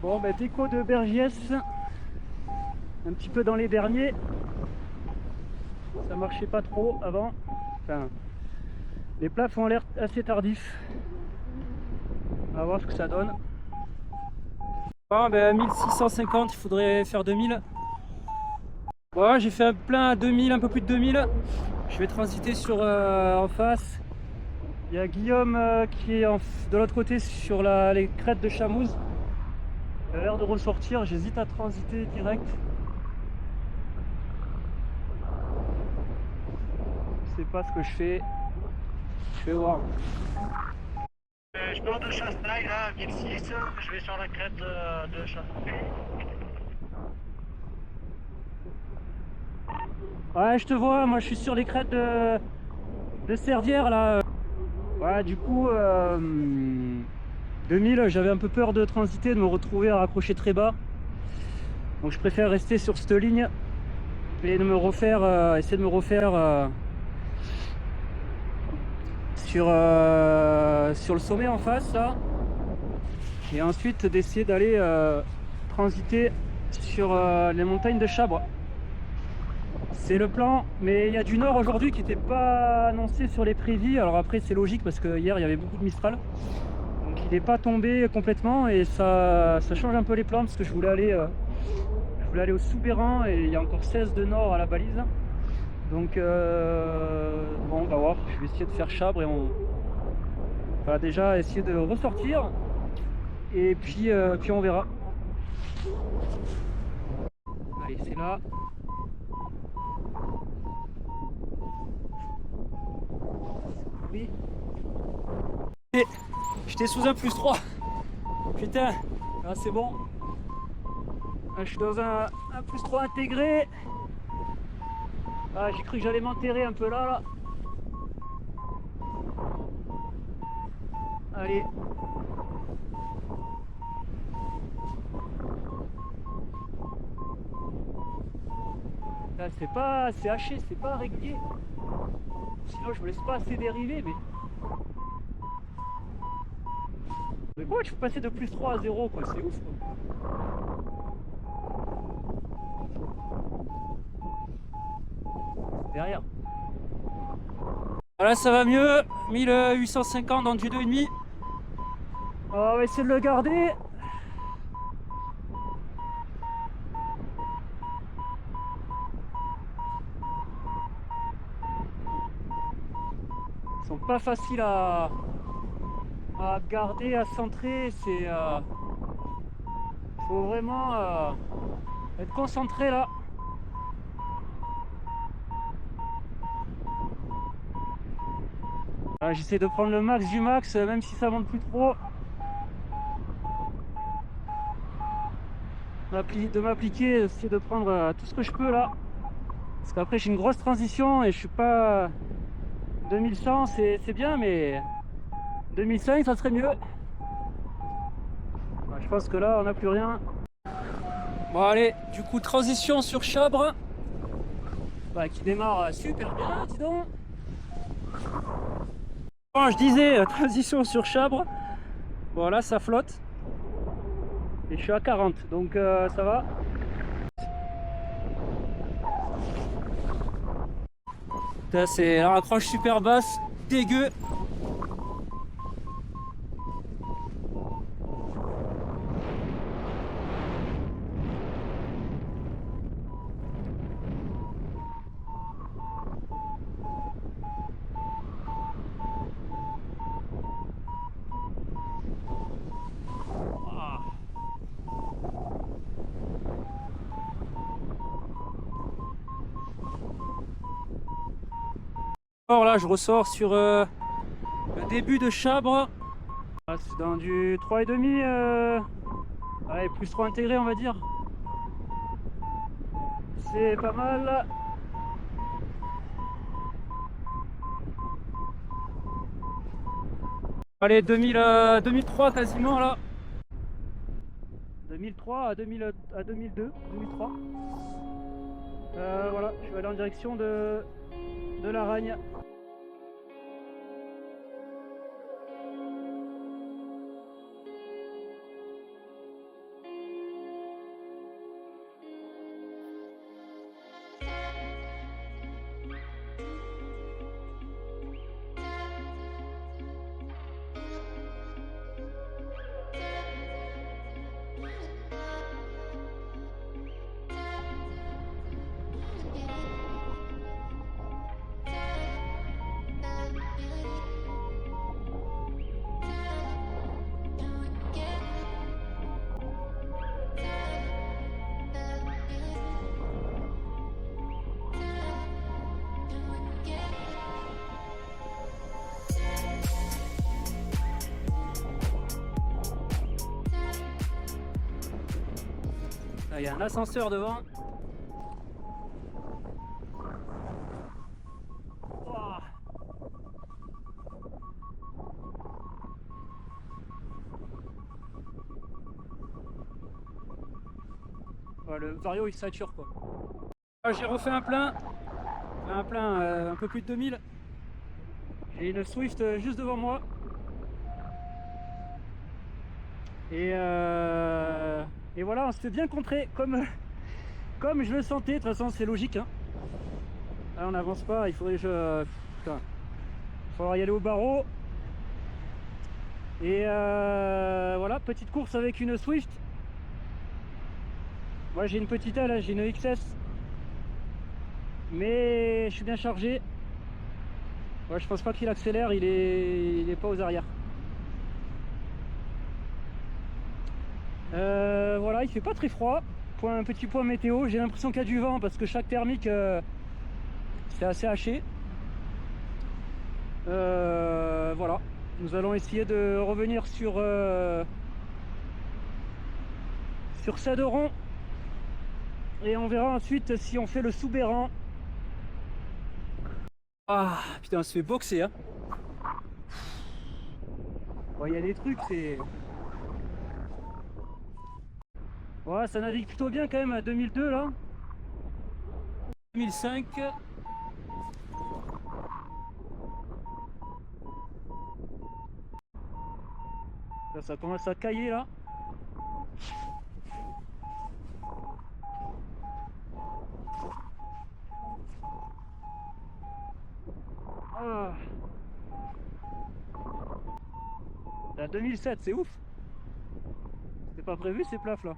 Bon, bah, déco de Bergiès, un petit peu dans les derniers. Ça marchait pas trop avant. Enfin, les plats ont l'air assez tardifs. On va voir ce que ça donne. Bon, ben 1650, il faudrait faire 2000. Bon, j'ai fait un plein à 2000, un peu plus de 2000. Je vais transiter sur en face. Il y a Guillaume qui est de l'autre côté sur les crêtes de Chamouze. Il a l'air de ressortir, j'hésite à transiter direct. Je sais pas ce que je fais. Je vais voir. Je pars de Chastagne là, 1006, je vais sur la crête de Chastagne. Ouais, je te vois, moi je suis sur les crêtes de Cerdière là. Ouais, du coup, 2000, j'avais un peu peur de transiter, de me retrouver à raccrocher très bas. Donc je préfère rester sur cette ligne et de me refaire, essayer de me refaire sur le sommet en face là. Et ensuite d'essayer d'aller transiter sur les montagnes de Chabre. C'est le plan, mais il y a du nord aujourd'hui qui n'était pas annoncé sur les prévis. Alors après c'est logique parce que hier il y avait beaucoup de Mistral. Donc il n'est pas tombé complètement et ça change un peu les plans parce que je voulais aller au Soubéran et il y a encore 16 de nord à la balise. Donc bon, on va voir, je vais essayer de faire Chabre et on va déjà essayer de ressortir et puis on verra. Allez, c'est là. Oui. Et j'étais sous un +3. Putain, ah, c'est bon. Ah, je suis dans un +3 intégré. Ah, j'ai cru que j'allais m'enterrer un peu là. Allez. C'est haché, c'est pas régulier. Sinon je me laisse pas assez dériver, mais quoi, tu peux passer de +3 à 0 quoi, c'est ouf quoi. Derrière. Voilà, ça va mieux. 1850 dans du 2,5. On va essayer de le garder. Ils sont pas faciles à garder, à centrer. Faut vraiment être concentré là. J'essaie de prendre le max du max, même si ça monte plus trop. De m'appliquer, essayer de prendre tout ce que je peux là. Parce qu'après j'ai une grosse transition et je suis pas... 2100 c'est bien, mais 2005 ça serait mieux. Je pense que là on n'a plus rien. Bon allez, du coup transition sur Chabre. Qui démarre super bien, dis donc. Bon, je disais transition sur Chabre. Bon là ça flotte. Et je suis à 40, donc ça va. C'est la raccroche super basse, dégueu. Alors là je ressors sur le début de Chabre. C'est dans du 3,5 allez, +3 intégré on va dire. C'est pas mal. Allez, 2003 quasiment là. 2003 à 2002, 2003. Voilà, je vais aller en direction de la Ragne. Là, il y a un ascenseur devant. Ouah. Ouais, le Vario il sature quoi. Ah, j'ai refait un plein. Un peu plus de 2000. J'ai une Swift juste devant moi. Et voilà, on se fait bien contrer comme je le sentais. De toute façon, c'est logique. Hein. Là, on n'avance pas. Il faudrait que je. Putain. Il faudra y aller au barreau. Et voilà, petite course avec une Swift. Moi, j'ai une petite aile, j'ai une XS. Mais je suis bien chargé. Ouais, je pense pas qu'il accélère, il est pas aux arrières. Voilà, il fait pas très froid. Un petit point météo, j'ai l'impression qu'il y a du vent parce que chaque thermique c'est assez haché. Voilà, nous allons essayer de revenir sur Céderon et on verra ensuite si on fait le Soubeyran. Ah putain, on se fait boxer hein. Bon, il y a des trucs, c'est... Ouais, ça navigue plutôt bien quand même à 2002 là. 2005. Là, ça commence à cailler là. Ah. La 2007, c'est ouf. C'est pas prévu ces plafs là.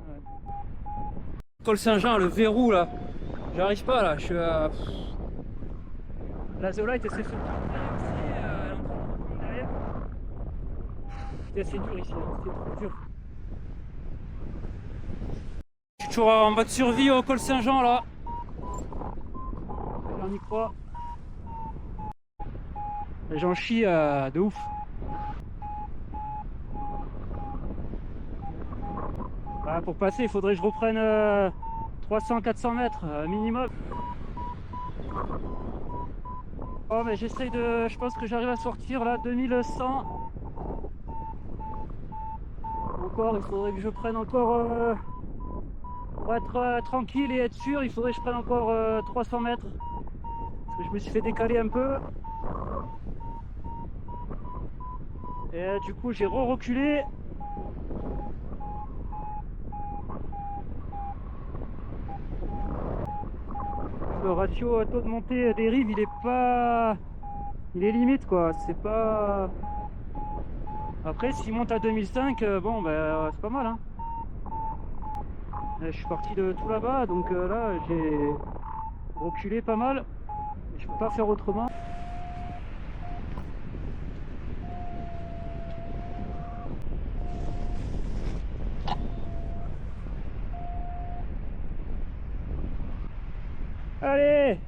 Ouais. Col Saint-Jean, le verrou là. J'arrive pas là, je suis à... La Zeolite elle s'est fait derrière. C'est dur ici, c'est trop dur. Je suis toujours en mode survie au col Saint-Jean là. On y croit. J'en chie de ouf. Bah, pour passer, il faudrait que je reprenne 300-400 mètres minimum. Oh, mais j'essaye de... Je pense que j'arrive à sortir là 2100. Encore, il faudrait que je prenne encore... pour être tranquille et être sûr, il faudrait que je prenne encore 300 mètres. Parce que je me suis fait décaler un peu. Et du coup, j'ai reculé. Le ratio taux de montée des rives, il est pas... Il est limite quoi, c'est pas... Après, s'il monte à 2005, bon, ben, c'est pas mal hein. Je suis parti de tout là-bas, donc là, j'ai reculé pas mal. Je peux pas faire autrement. Allez!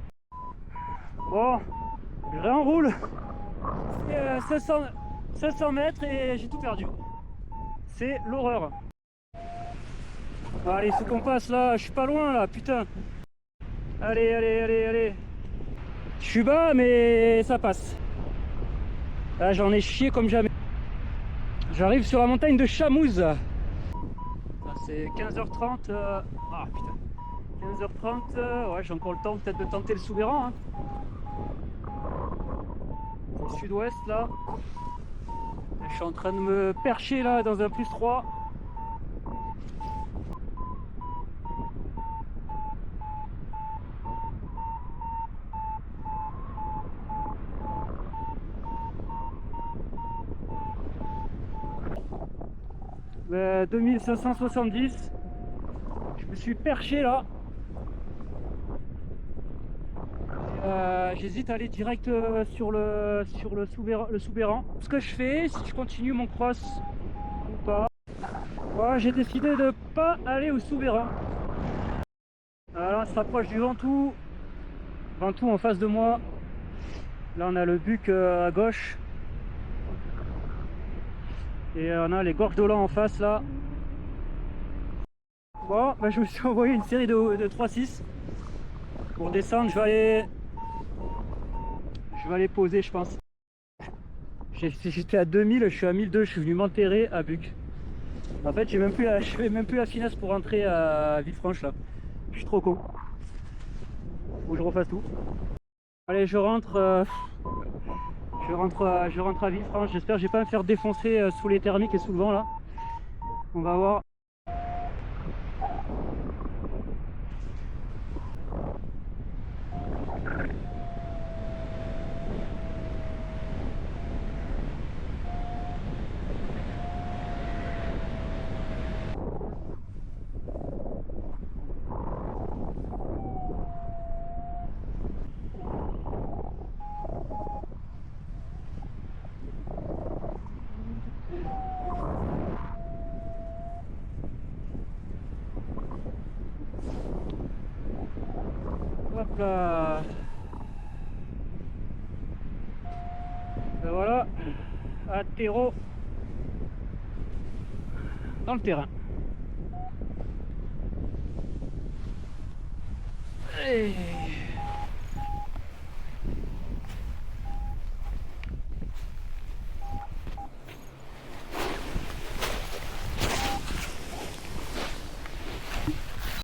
Bon, je réenroule. 500 mètres et j'ai tout perdu. C'est l'horreur. Allez, il faut qu'on passe là. Je suis pas loin là, putain. Allez. Je suis bas, mais ça passe. Là, j'en ai chié comme jamais. J'arrive sur la montagne de Chamouze. C'est 15h30. Ah putain. 15h30. Ouais, j'ai encore le temps peut-être de tenter le Soubeyran. Hein. C'est sud-ouest là. Je suis en train de me percher là dans un +3. Ben, 2570. Je me suis perché là. J'hésite à aller direct sur le Soubeyran. Ce que je fais, si je continue mon cross ou pas. Voilà, j'ai décidé de pas aller au Soubeyran. Là, on se rapproche du Ventoux. Ventoux en face de moi. Là, on a le Buc à gauche. Et on a les Gorges d'Olan en face là. Bon, bah, je me suis envoyé une série de 3-6. Pour descendre, je vais aller poser, je pense. J'étais à 2000, je suis à 1002, je suis venu m'enterrer à Buc. En fait, j'ai même plus la finesse pour rentrer à Villefranche là. Je suis trop con. Faut que je refasse tout. Allez, je rentre à Villefranche. J'espère que je vais pas me faire défoncer sous les thermiques et sous le vent là. On va voir. Hop là. Ben voilà, à terreau dans le terrain. Et